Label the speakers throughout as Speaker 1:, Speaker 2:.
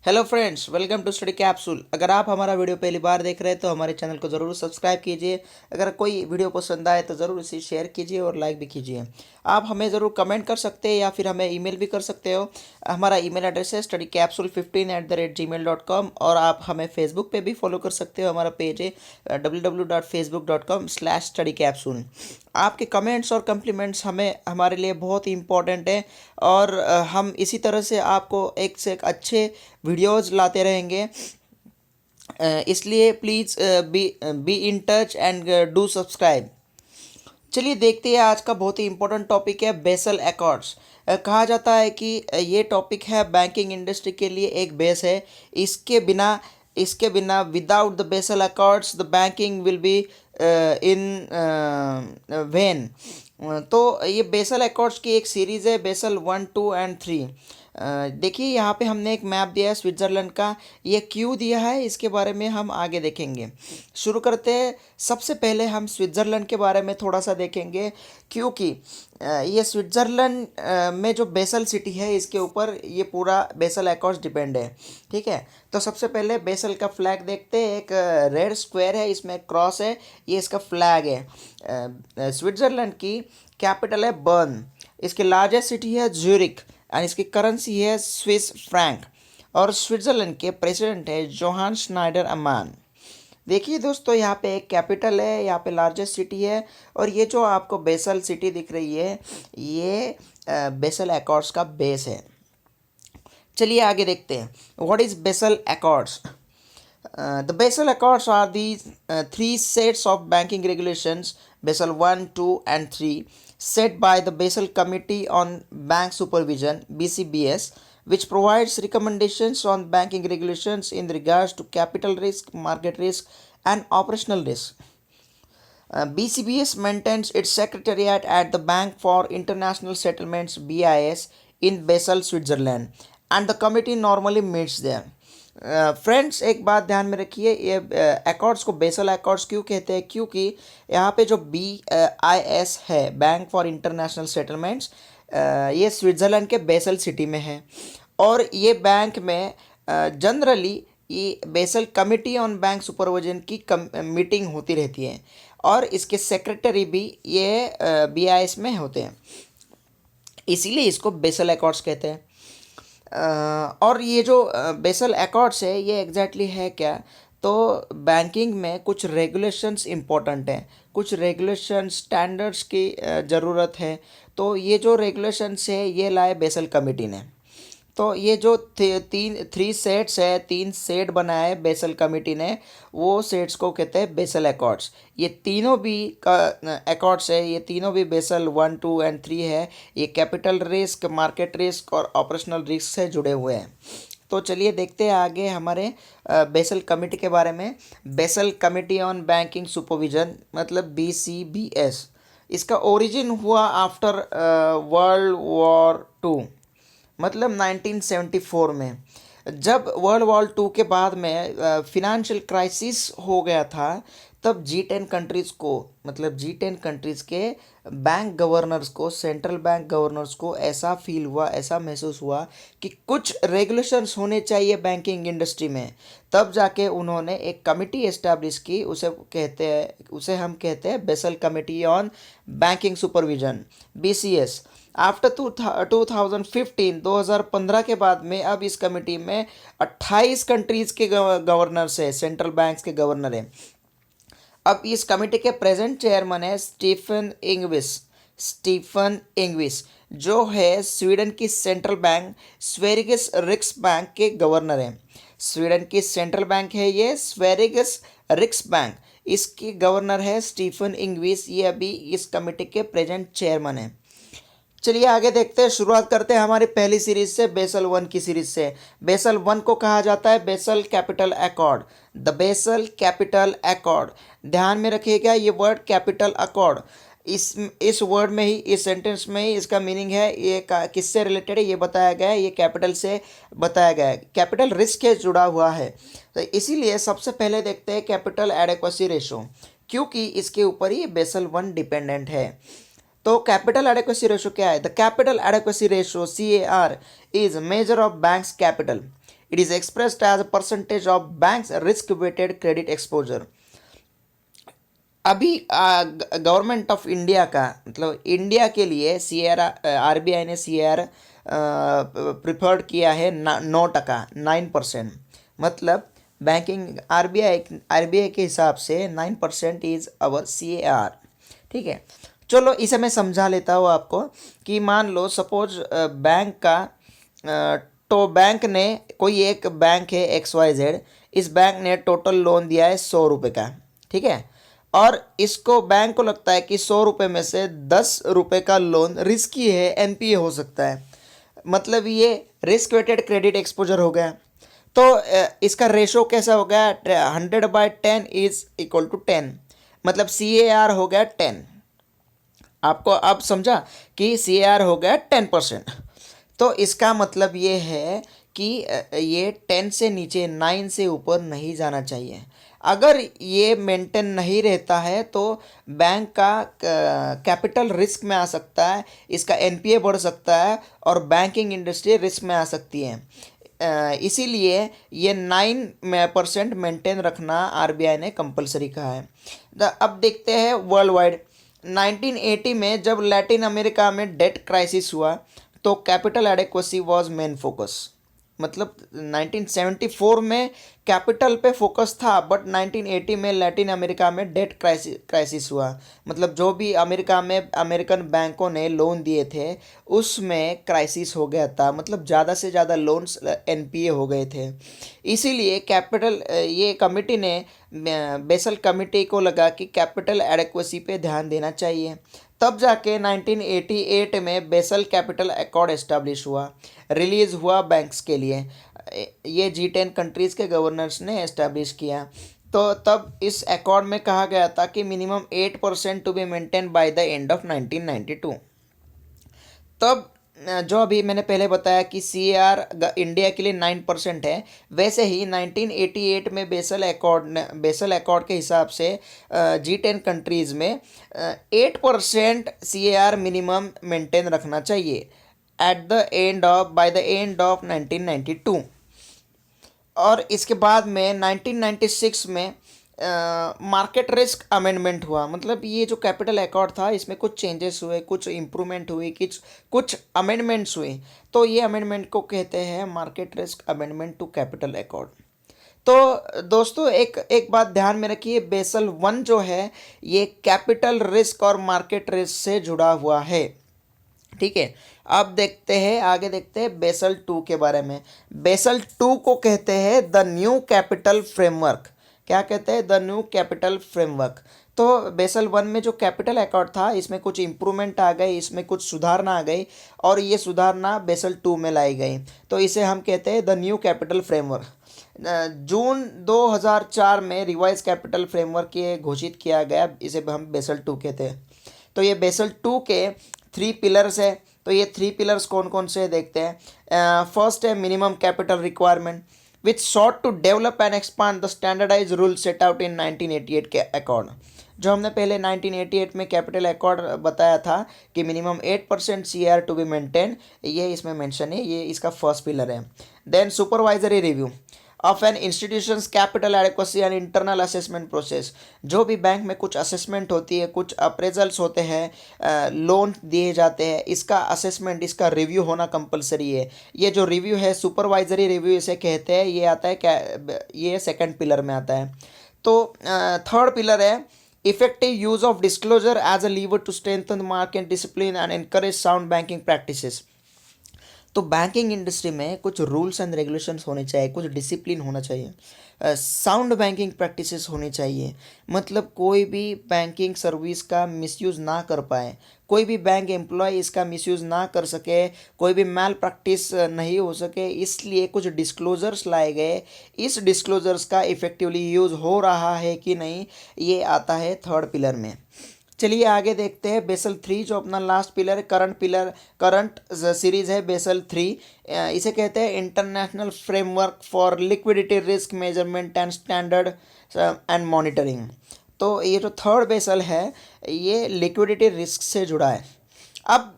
Speaker 1: Hello friends, welcome to study capsule. अगर आप हमारा वीडियो पहली बार देख रहे हैं तो हमारे चैनल को ज़रूर सब्सक्राइब कीजिए। अगर कोई वीडियो पसंद आए तो ज़रूर इसे शेयर कीजिए और लाइक भी कीजिए। आप हमें ज़रूर कमेंट कर सकते हैं या फिर हमें ईमेल भी कर सकते हो। हमारा ईमेल एड्रेस है studycapsule15@gmail.com और आप हमें फेसबुक पे भी फॉलो कर सकते हो। हमारा पेज है www.facebook.com/studycapsule। आपके कमेंट्स और कम्प्लीमेंट्स हमें हमारे लिए बहुत ही इम्पोर्टेंट है और हम इसी तरह से आपको एक से एक अच्छे वीडियोज़ लाते रहेंगे। इसलिए please be in touch and do subscribe. चलिए देखते हैं, आज का बहुत ही इम्पोर्टेंट टॉपिक है बेसल अकॉर्ड्स। कहा जाता है कि ये टॉपिक है बैंकिंग इंडस्ट्री के लिए एक बेस है। इसके बिना without the Basel accords the banking will be in vain. तो ये बेसल अकॉर्ड्स की एक सीरीज़ है, बेसल 1, 2 एंड 3। देखिए यहाँ पे हमने एक मैप दिया है स्विट्ज़रलैंड का। ये क्यों दिया है इसके बारे में हम आगे देखेंगे। शुरू करते हैं। सबसे पहले हम स्विट्ज़रलैंड के बारे में थोड़ा सा देखेंगे, क्योंकि ये स्विट्ज़रलैंड में जो बेसल सिटी है इसके ऊपर ये पूरा बेसल अकॉर्ड्स डिपेंड है। ठीक है, तो सबसे पहले बेसल का फ्लैग देखते हैं। एक रेड स्क्वायर है, इसमें क्रॉस है, ये इसका फ्लैग है। स्विट्ज़रलैंड की कैपिटल है बर्न। इसकी लार्जेस्ट सिटी है ज्यूरिक और इसकी करेंसी है स्विस फ्रैंक। और स्विट्ज़रलैंड के प्रेसिडेंट है जोहान स्नाइडर अमान। देखिए दोस्तों, यहाँ पे एक कैपिटल है, यहाँ पे लार्जेस्ट सिटी है और ये जो आपको बेसल सिटी दिख रही है ये बेसल अकॉर्ड्स का बेस है। चलिए आगे देखते हैं, what is Basel accords. The Basel Accords are these three sets of banking regulations, Basel 1, 2, and 3, set by the Basel Committee on Bank Supervision (BCBS), which provides recommendations on banking regulations in regards to capital risk, market risk, and operational risk. BCBS maintains its secretariat at the Bank for International Settlements (BIS) in Basel, Switzerland, and the committee normally meets there. Friends, एक बात ध्यान में रखिए, ये accords को basal accords क्यों कहते हैं? क्योंकि यहाँ पे जो BIS है, बैंक फॉर इंटरनेशनल सेटलमेंट्स, ये स्विट्ज़रलैंड के बेसल सिटी में है और ये बैंक में जनरली ये Basel committee on bank supervision की मीटिंग होती रहती है और इसके सेक्रेटरी भी ये BIS में होते हैं, इसीलिए इसको बेसल अकॉर्ड्स कहते हैं। और ये जो बेसल अकॉर्ड्स है ये एग्जैक्टली है क्या? तो बैंकिंग में कुछ रेगुलेशंस इम्पोर्टेंट हैं, कुछ रेगुलेशन स्टैंडर्ड्स की ज़रूरत है। तो ये जो रेगुलेशंस है ये लाए बेसल कमेटी ने। तो ये जो थ्री सेट्स है, 3 सेट बनाए बेसल कमेटी ने, वो सेट्स को कहते हैं बेसल अकॉर्ड्स। ये तीनों भी का अकॉर्ड्स है, ये तीनों भी बेसल 1, 2 एंड 3 है। ये कैपिटल रिस्क, मार्केट रिस्क और ऑपरेशनल रिस्क से जुड़े हुए हैं। तो चलिए देखते हैं आगे हमारे बेसल कमेटी के बारे में। Basal committee on banking supervision मतलब BCBS, इसका ओरिजिन हुआ आफ्टर वर्ल्ड वॉर 2, मतलब 1974 में। जब वर्ल्ड वॉर 2 के बाद में फिनेंशियल क्राइसिस हो गया था, तब G10 कंट्रीज़ को, मतलब G10 कंट्रीज़ के बैंक गवर्नर्स को, सेंट्रल बैंक गवर्नर्स को ऐसा फील हुआ, ऐसा महसूस हुआ कि कुछ रेगुलेशंस होने चाहिए बैंकिंग इंडस्ट्री में। तब जाके उन्होंने एक कमिटी एस्टैब्लिश की, उसे हम कहते हैं Basel committee on banking supervision BCS। After 2015 के बाद में अब इस कमेटी में 28 कंट्रीज़ के गवर्नर्स है, सेंट्रल बैंक्स के गवर्नर हैं। अब इस कमेटी के प्रेजेंट चेयरमैन है स्टीफन इंग्विस, जो है स्वीडन की सेंट्रल बैंक स्वेरिगस रिक्स बैंक के गवर्नर हैं। स्वीडन की सेंट्रल बैंक है ये स्वेरिगस रिक्स बैंक, इसकी गवर्नर है स्टीफन इंग्विस। ये अभी इस कमेटी के प्रेजेंट चेयरमैन हैं। चलिए आगे देखते हैं, शुरुआत करते हैं हमारी पहली सीरीज से, बेसल 1 की सीरीज से। बेसल 1 को कहा जाता है Basel capital accord, the Basel capital accord. ध्यान में रखिएगा ये वर्ड कैपिटल अकॉर्ड, इस वर्ड में ही, इस सेंटेंस में ही इसका मीनिंग है। ये किससे रिलेटेड है ये बताया गया है, ये कैपिटल से बताया गया है, कैपिटल रिस्क से जुड़ा हुआ है। तो इसीलिए सबसे पहले देखते हैं कैपिटल एडेक्वेसी रेशो, क्योंकि इसके ऊपर ही बेसल 1 डिपेंडेंट है। तो कैपिटल एडेक्वेसी रेशो क्या है? The capital adequacy ratio CAR is measure of banks capital. It is expressed as a percentage of banks risk weighted credit exposure. अभी गवर्नमेंट ऑफ इंडिया का मतलब इंडिया के लिए C R RBI ने C R preferred किया है 9%, 9%। मतलब banking RBI के हिसाब से 9% इज अवर सी आर। ठीक है, चलो इसे मैं समझा लेता हूँ आपको कि मान लो सपोज बैंक का तो बैंक ने कोई एक बैंक है XYZ, इस बैंक ने टोटल लोन दिया है 100 रुपये का। ठीक है, और इसको बैंक को लगता है कि 100 रुपये में से 10 रुपये का लोन रिस्की है, एनपीए हो सकता है। मतलब ये रिस्क वेटेड क्रेडिट एक्सपोजर हो गया। तो इसका रेशो कैसा हो गया, 100/10 इज इक्वल टू 10। मतलब CAR हो गया 10। आपको अब समझा कि CAR हो गया 10%। तो इसका मतलब ये है कि ये 10 से नीचे, 9 से ऊपर नहीं जाना चाहिए। अगर ये मेंटेन नहीं रहता है तो बैंक का कैपिटल रिस्क में आ सकता है, इसका एनपीए बढ़ सकता है और बैंकिंग इंडस्ट्री रिस्क में आ सकती है। इसीलिए ये 9% मेंटेन रखना आरबीआई ने कंपलसरी कहा है। अब देखते हैं वर्ल्ड वाइड। 1980 में जब लैटिन अमेरिका में डेट क्राइसिस हुआ तो कैपिटल एडेक्वेसी वाज मेन फोकस। मतलब 1974 में कैपिटल पे फोकस था, बट 1980 में लैटिन अमेरिका में डेट क्राइसिस हुआ। मतलब जो भी अमेरिका में अमेरिकन बैंकों ने लोन दिए थे उसमें क्राइसिस हो गया था। मतलब ज़्यादा से ज़्यादा लोन्स एनपीए हो गए थे। इसीलिए कैपिटल ये कमिटी ने बेसल कमिटी को लगा कि कैपिटल एडेक्वेसी पे ध्यान देना चाहिए। तब जाके 1988 में बेसल कैपिटल अकॉर्ड एस्टेब्लिश हुआ, रिलीज़ हुआ बैंक्स के लिए। ये G10 कंट्रीज़ के गवर्नर्स ने एस्टेब्लिश किया। तो तब इस अकॉर्ड में कहा गया था कि minimum 8% to be maintain by the end of 1992। तब जो अभी मैंने पहले बताया कि CAR इंडिया के लिए 9% है, वैसे ही 1988 में बेसल अकॉर्ड के हिसाब से G10 कंट्रीज़ में 8% CAR मिनिमम मेंटेन रखना चाहिए बाय द एंड ऑफ 1992। और इसके बाद में 1996 में मार्केट रिस्क अमेंडमेंट हुआ। मतलब ये जो कैपिटल अकॉर्ड था इसमें कुछ चेंजेस हुए, कुछ इम्प्रूवमेंट हुई, कुछ अमेंडमेंट्स हुए। तो ये अमेंडमेंट को कहते हैं market risk amendment to capital accord. तो दोस्तों एक बात ध्यान में रखिए, बेसल 1 जो है ये कैपिटल रिस्क और मार्केट रिस्क से जुड़ा हुआ है। ठीक है, अब आगे देखते हैं बेसल 2 के बारे में। बेसल 2 को कहते हैं द न्यू कैपिटल फ्रेमवर्क। क्या कहते हैं, द न्यू कैपिटल फ्रेमवर्क। तो बेसल 1 में जो कैपिटल अकॉर्ड था इसमें कुछ इम्प्रूवमेंट आ गई, इसमें कुछ सुधारना आ गई और ये सुधारना बेसल 2 में लाई गई। तो इसे हम कहते हैं द न्यू कैपिटल फ्रेमवर्क। जून 2004 में रिवाइज कैपिटल फ्रेमवर्क ये घोषित किया गया, इसे हम बेसल 2 कहते हैं। तो ये बेसल 2 के 3 पिलर्स है। तो ये 3 पिलर्स कौन कौन से देखते हैं। फर्स्ट है minimum capital requirement which sought to develop and expand the standardise rule set out in 1988 के अकॉर्ड। जो हमने पहले 1988 में कैपिटल अकॉर्ड बताया था कि minimum 8% CAR to be maintain, ये इसमें मेंशन है, ये इसका फर्स्ट पिलर है। Then supervisory review of an institutions capital adequacy and internal assessment process. जो भी बैंक में कुछ असेसमेंट होती है, कुछ अप्रेजल्स होते हैं, लोन दिए जाते हैं, इसका असेसमेंट, इसका रिव्यू होना कंपलसरी है। ये जो रिव्यू है सुपरवाइजरी रिव्यू इसे कहते हैं। ये आता है क्या, ये सेकंड पिलर में आता है। तो थर्ड पिलर है effective use of disclosure as a lever to strengthen the market discipline and encourage sound banking practices. तो बैंकिंग इंडस्ट्री में कुछ रूल्स एंड रेगुलेशंस होने चाहिए, कुछ डिसिप्लिन होना चाहिए, साउंड बैंकिंग प्रैक्टिसेस होनी चाहिए। मतलब कोई भी बैंकिंग सर्विस का मिसयूज़ ना कर पाए, कोई भी बैंक एम्प्लॉय इसका मिसयूज़ ना कर सके, कोई भी मैल प्रैक्टिस नहीं हो सके, इसलिए कुछ डिस्क्लोजर्स लाए गए। इस डिस्क्लोजर्स का इफ़ेक्टिवली यूज़ हो रहा है कि नहीं, ये आता है थर्ड पिलर में। चलिए आगे देखते हैं बेसल 3 जो अपना लास्ट पिलर है, करंट सीरीज है बेसल 3। इसे कहते हैं international framework for liquidity risk measurement and standard and monitoring. तो ये जो थर्ड बेसल है ये लिक्विडिटी रिस्क से जुड़ा है। अब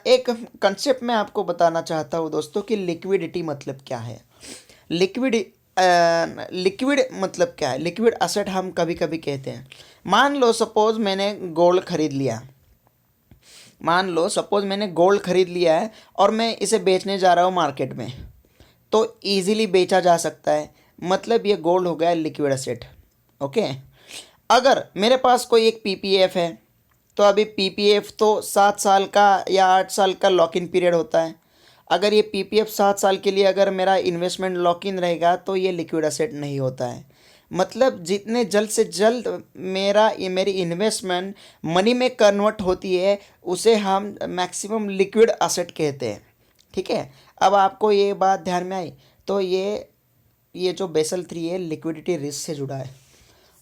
Speaker 1: एक कंसेप्ट मैं आपको बताना चाहता हूँ दोस्तों कि लिक्विडिटी मतलब क्या है। लिक्विड लिक्विड मतलब क्या है? लिक्विड असेट हम कभी कभी कहते हैं। मान लो सपोज मैंने गोल्ड खरीद लिया, मान लो सपोज मैंने गोल्ड खरीद लिया है और मैं इसे बेचने जा रहा हूँ मार्केट में, तो इजीली बेचा जा सकता है, मतलब ये गोल्ड हो गया लिक्विड असेट। ओके। अगर मेरे पास कोई एक पीपीएफ है, तो अभी पीपीएफ तो 7 साल का या 8 साल का लॉक इन पीरियड होता है। अगर ये पीपीएफ 7 साल के लिए अगर मेरा इन्वेस्टमेंट लॉक इन रहेगा तो ये लिक्विड असेट नहीं होता है। मतलब जितने जल्द से जल्द मेरी इन्वेस्टमेंट मनी में कन्वर्ट होती है उसे हम मैक्सिमम लिक्विड असेट कहते हैं। ठीक है, अब आपको ये बात ध्यान में आई। तो ये जो बेसल 3 है लिक्विडिटी रिस्क से जुड़ा है।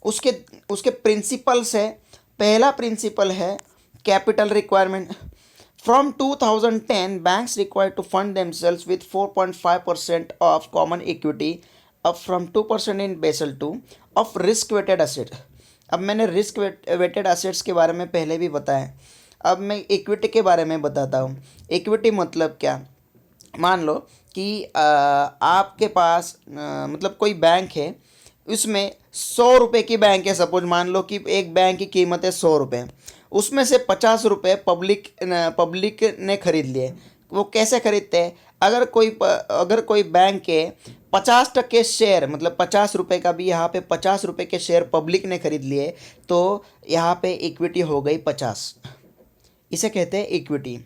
Speaker 1: उसके उसके प्रिंसिपल्स है। पहला प्रिंसिपल है capital requirement. From 2010 banks required to fund themselves with 4.5% of common equity, up from 2% in Basel 2 of risk weighted asset. अब मैंने रिस्क वेटेड असेट्स के बारे में पहले भी बताया, अब मैं इक्विटी के बारे में बताता हूँ। इक्विटी मतलब क्या? मान लो कि आपके पास मतलब कोई बैंक है, उसमें 100 रुपये की बैंक है। सपोज मान लो कि एक बैंक की कीमत है 100 रुपये, उसमें से 50 रुपये पब्लिक ने खरीद लिए। वो कैसे खरीदते हैं? अगर कोई बैंक के 50% शेयर, मतलब 50 रुपये का भी यहाँ पे 50 रुपये के शेयर पब्लिक ने खरीद लिए, तो यहाँ पे इक्विटी हो गई 50। इसे कहते हैं इक्विटी।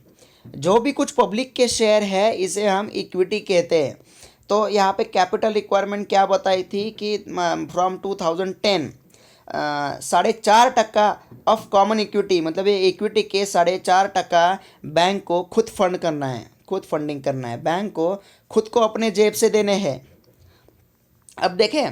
Speaker 1: जो भी कुछ पब्लिक के शेयर है इसे हम इक्विटी कहते हैं। तो यहाँ पे कैपिटल रिक्वायरमेंट क्या बताई थी कि फ्रॉम 2010 4.5% ऑफ कॉमन इक्विटी, मतलब ये इक्विटी के 4.5% बैंक को खुद फंड करना है, खुद फंडिंग करना है, बैंक को खुद को अपने जेब से देने हैं। अब देखें,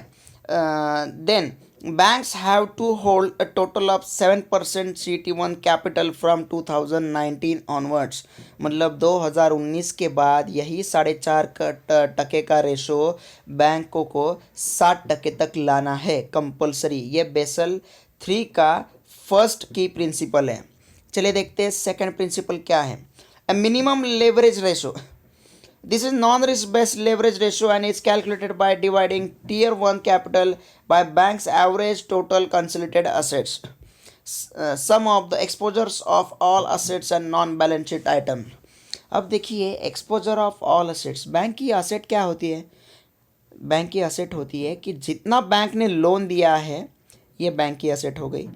Speaker 1: then banks have to hold a total of 7% CET1 capital from 2019 onwards। मतलब 2019 के बाद यही 4.5% का रेशो बैंकों को 60% तक लाना है कंपलसरी। ये बेसल 3 का फर्स्ट की प्रिंसिपल है। चलिए देखते हैं सेकंड प्रिंसिपल क्या है। ए minimum leverage ratio. This is non-risk based leverage ratio and is calculated by dividing tier 1 capital by bank's average total consolidated assets, sum of the exposures of all assets and non-balance sheet item। अब देखिए, exposure of all assets, bank की asset क्या होती है? Bank की asset होती है कि जितना बैंक ने लोन दिया है ये बैंक की असेट हो गई।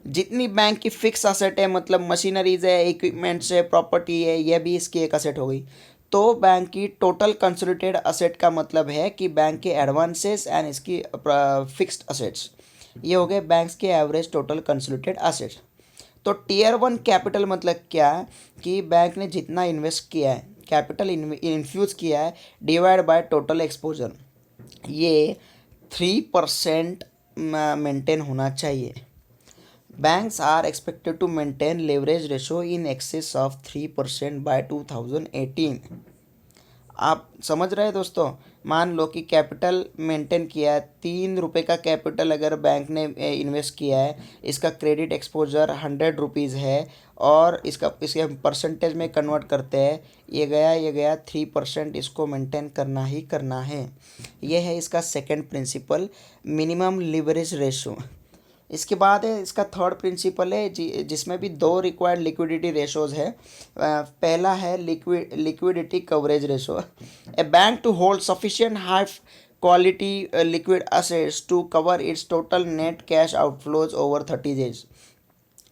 Speaker 1: जितनी बैंक की फिक्स असेट है, मतलब मशीनरीज है, इक्विपमेंट्स है, प्रॉपर्टी है, यह भी इसकी एक असेट हो गई। तो बैंक की टोटल कंसोलिडेटेड असेट का मतलब है कि बैंक के एडवांसेस एंड इसकी फिक्स्ड असेट्स, ये हो गए बैंक्स के एवरेज टोटल कंसोलिडेटेड असेट्स। तो टियर 1 कैपिटल मतलब क्या? कि बैंक ने जितना इन्वेस्ट किया है, कैपिटल इन्फ्यूज़ किया है, डिवाइड बाय टोटल एक्सपोजर, ये 3% मेंटेन होना चाहिए। Banks are expected to maintain leverage ratio in excess of 3% by 2018। आप समझ रहे हैं दोस्तों? मान लो कि कैपिटल मेंटेन किया है, 3 रुपये का कैपिटल अगर बैंक ने इन्वेस्ट किया है, इसका क्रेडिट एक्सपोजर 100 रुपीज़ है और इसके परसेंटेज में कन्वर्ट करते हैं, ये गया 3%, इसको मेंटेन करना ही करना है। ये है इसका second principle, minimum leverage ratio. इसके बाद है इसका थर्ड प्रिंसिपल है जिसमें भी 2 रिक्वायर्ड लिक्विडिटी रेशोज़ है। पहला है liquidity coverage ratio. A bank to hold sufficient high quality liquid assets to cover its total net cash outflows over 30 days.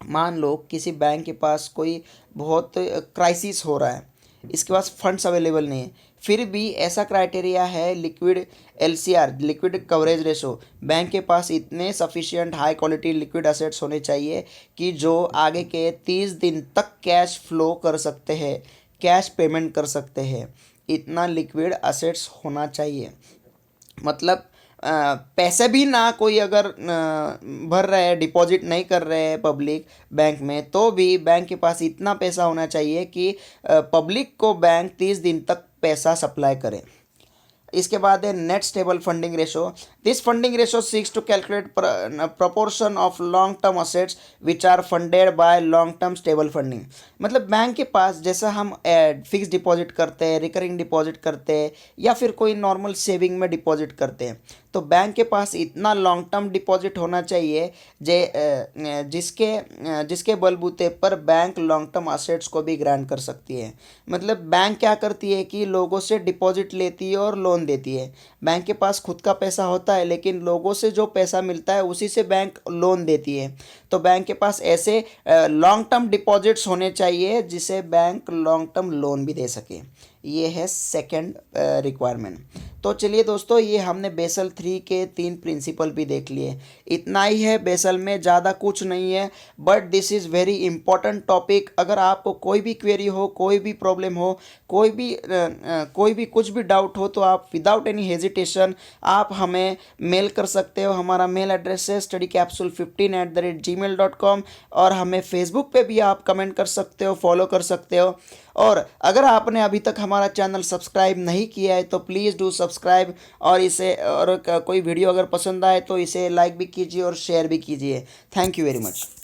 Speaker 1: मान लो किसी बैंक के पास कोई बहुत क्राइसिस हो रहा है, इसके पास फंड्स अवेलेबल नहीं है, फिर भी ऐसा क्राइटेरिया है liquid LCR, liquid coverage ratio, bank के पास इतने sufficient high quality liquid assets होने चाहिए कि जो आगे के 30 दिन तक कैश फ्लो कर सकते हैं, कैश पेमेंट कर सकते हैं, इतना लिक्विड असेट्स होना चाहिए। मतलब पैसे भी ना कोई अगर भर रहे हैं, डिपॉजिट नहीं कर रहे हैं पब्लिक बैंक में, तो भी बैंक के पास इतना पैसा होना चाहिए कि पब्लिक को बैंक 30 दिन तक पैसा सप्लाई करे। इसके बाद है net stable funding ratio. This funding ratio seeks to calculate proportion of long term assets which are funded by long term stable funding. मतलब बैंक के पास जैसा हम फिक्स डिपॉजिट करते हैं, रिकरिंग डिपॉजिट करते हैं या फिर कोई नॉर्मल सेविंग में डिपॉजिट करते हैं, तो बैंक के पास इतना लॉन्ग टर्म डिपॉजिट होना चाहिए जिसके बलबूते पर बैंक लॉन्ग टर्म असेट्स को भी ग्रांट कर सकती है। मतलब बैंक क्या करती है कि लोगों से डिपॉजिट लेती है और लोन देती है। बैंक के पास खुद का पैसा होता है लेकिन लोगों से जो पैसा मिलता है उसी से बैंक लोन देती है। तो बैंक के पास ऐसे लॉन्ग टर्म डिपॉजिट्स होने चाहिए जिसे बैंक लॉन्ग टर्म लोन भी दे सके। ये है सेकंड रिक्वायरमेंट। तो चलिए दोस्तों, ये हमने बेसल 3 के 3 प्रिंसिपल भी देख लिए। इतना ही है बेसल में, ज़्यादा कुछ नहीं है, but this is very important topic. अगर आपको कोई भी क्वेरी हो, कोई भी प्रॉब्लम हो, कोई भी कुछ भी डाउट हो, तो आप विदाउट एनी हेजिटेशन आप हमें मेल कर सकते हो। हमारा मेल एड्रेस है studycapsule15@gmail.com, और हमें फेसबुक पे भी आप कमेंट कर सकते हो, फॉलो कर सकते हो। और अगर आपने अभी तक हमारा चैनल सब्सक्राइब नहीं किया है तो प्लीज़ डू सब्सक्राइब, और कोई वीडियो अगर पसंद आए तो इसे लाइक भी कीजिए और शेयर भी कीजिए। Thank you very much.